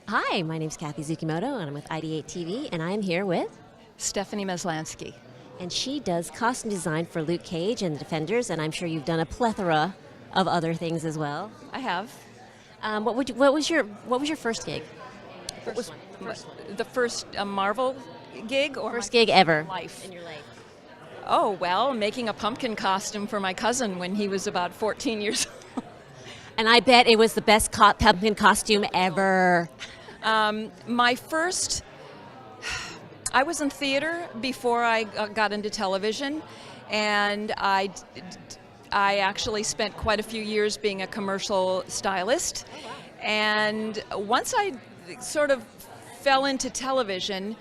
Hi, my name's Cathy Zukimoto, and I'm with IdeateTV, and I'm here with... Stephanie Maslansky. And she does costume design for Luke Cage and the Defenders, and I'm sure you've done a plethora of other things as well. I have. What was your first gig? First one. The first Marvel gig or First gig ever life? in your life. Oh, well, making a pumpkin costume for my cousin when he was about 14 years old. And I bet it was the best pumpkin costume ever. My first, I was in theater before I got into television, and I actually spent quite a few years being a commercial stylist. And once I sort of fell into television,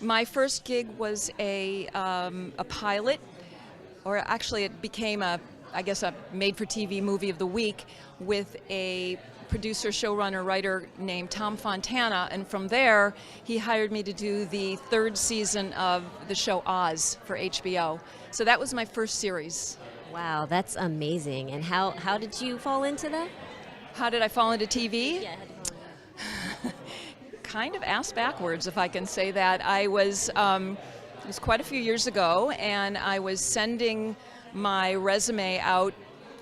my first gig was a pilot, or actually it became a made-for-TV movie of the week with a producer, showrunner, writer named Tom Fontana, and from there he hired me to do the third season of the show Oz for HBO. So that was my first series. Wow, that's amazing. And how did you fall into that? How did I fall into TV? Yeah. Kind of ass backwards, if I can say that. It was quite a few years ago, and I was sending my resume out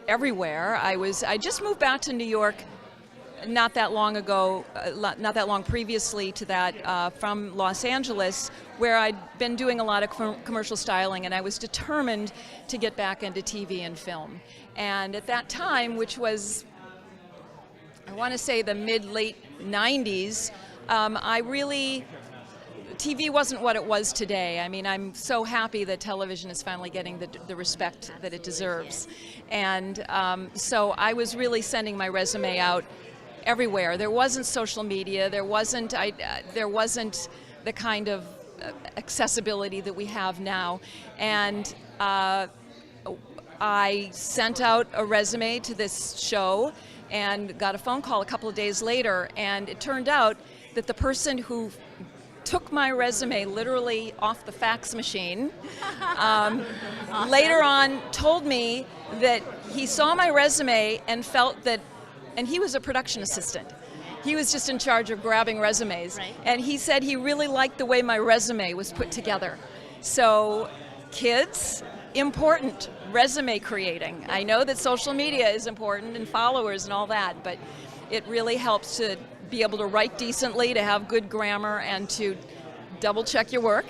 everywhere. I just moved back to New York not that long ago, not that long previously to that, from Los Angeles, where I'd been doing a lot of commercial styling, and I was determined to get back into TV and film. And at that time, which was, I want to say the mid-late 90s, TV wasn't what it was today. I mean, I'm so happy that television is finally getting the respect that it deserves. And so I was really sending my resume out everywhere. There wasn't social media. There wasn't the kind of accessibility that we have now. And I sent out a resume to this show and got a phone call a couple of days later, and it turned out that the person who took my resume literally off the fax machine Awesome. later on told me that he saw my resume and felt that, and he was a production assistant. He was just in charge of grabbing resumes. Right. And he said he really liked the way my resume was put together. So kids, important, resume creating. I know that social media is important and followers and all that, but it really helps to be able to write decently, to have good grammar, and to double check your work.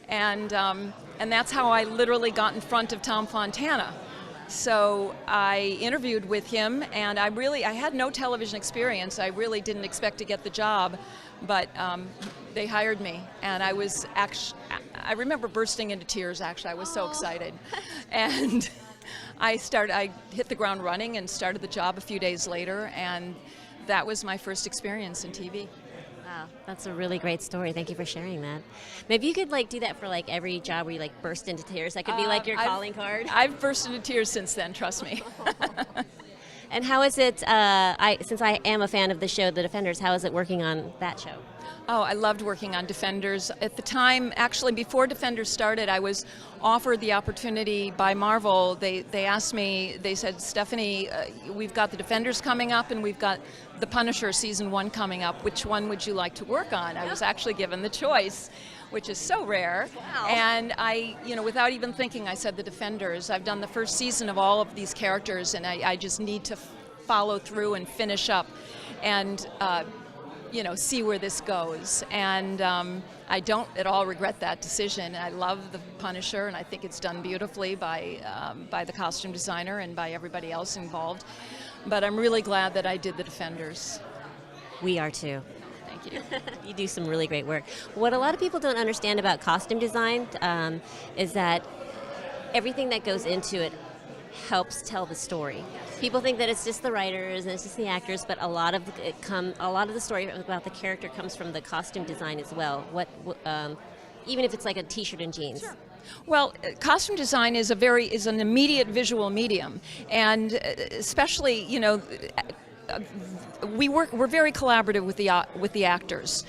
And that's how I literally got in front of Tom Fontana. So I interviewed with him, and I had no television experience. I really didn't expect to get the job, but they hired me, and I remember bursting into tears, actually. I was so excited. And I hit the ground running and started the job a few days later, and that was my first experience in TV. Wow, that's a really great story. Thank you for sharing that. Maybe you could do that for every job where you burst into tears. That could be your calling card. I've burst into tears since then, trust me. And how is it, since I am a fan of the show The Defenders, how is it working on that show? Oh, I loved working on Defenders. At the time, actually, before Defenders started, I was offered the opportunity by Marvel. They asked me, they said, Stephanie, we've got the Defenders coming up and we've got The Punisher Season 1 coming up. Which one would you like to work on? I was actually given the choice, which is so rare. Wow. And I, without even thinking, I said the Defenders. I've done the first season of all of these characters, and I just need to follow through and finish up and see where this goes. And I don't at all regret that decision. I love the Punisher, and I think it's done beautifully by the costume designer and by everybody else involved. But I'm really glad that I did the Defenders. We are too. Thank you. You do some really great work. What a lot of people don't understand about costume design is that everything that goes into it helps tell the story. People think that it's just the writers and it's just the actors, but a lot of the story about the character comes from the costume design as well. Even if it's like a T-shirt and jeans. Sure. Well, costume design is an immediate visual medium, and especially we're very collaborative with the actors.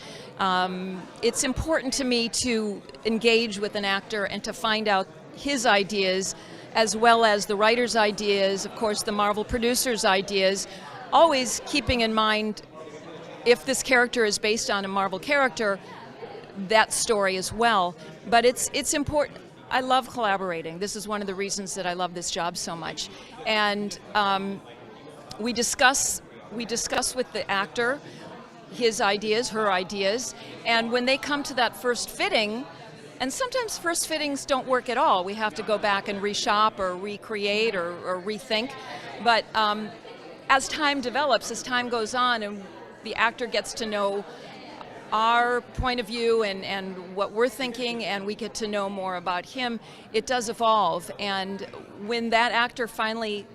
It's important to me to engage with an actor and to find out his ideas, as well as the writer's ideas, of course the Marvel producer's ideas, always keeping in mind if this character is based on a Marvel character, that story as well. But it's important. I love collaborating. This is one of the reasons that I love this job so much. And we discuss with the actor his ideas, her ideas, and when they come to that first fitting, and sometimes first fittings don't work at all. We have to go back and reshop or recreate or rethink. But as time develops, as time goes on, and the actor gets to know our point of view and what we're thinking, and we get to know more about him, it does evolve. And when that actor finally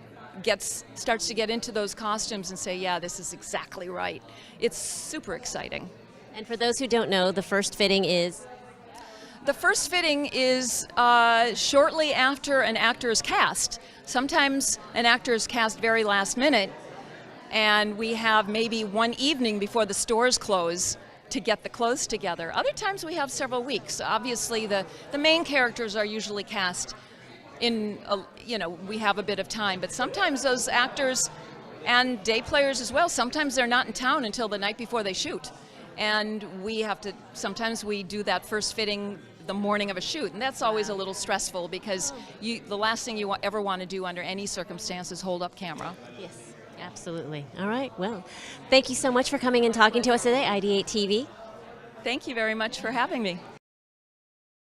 starts to get into those costumes and say, yeah, this is exactly right, it's super exciting. And for those who don't know, the first fitting is? The first fitting is shortly after an actor is cast. Sometimes an actor is cast very last minute, and we have maybe one evening before the stores close to get the clothes together. Other times we have several weeks. Obviously the main characters are usually cast in, we have a bit of time, but sometimes those actors and day players as well, sometimes they're not in town until the night before they shoot. And sometimes we do that first fitting the morning of a shoot, and that's always a little stressful because the last thing you ever want to do under any circumstance is hold up camera. Yes. Absolutely. All right. Well, thank you so much for coming and talking to us today, IdeateTV. Thank you very much for having me.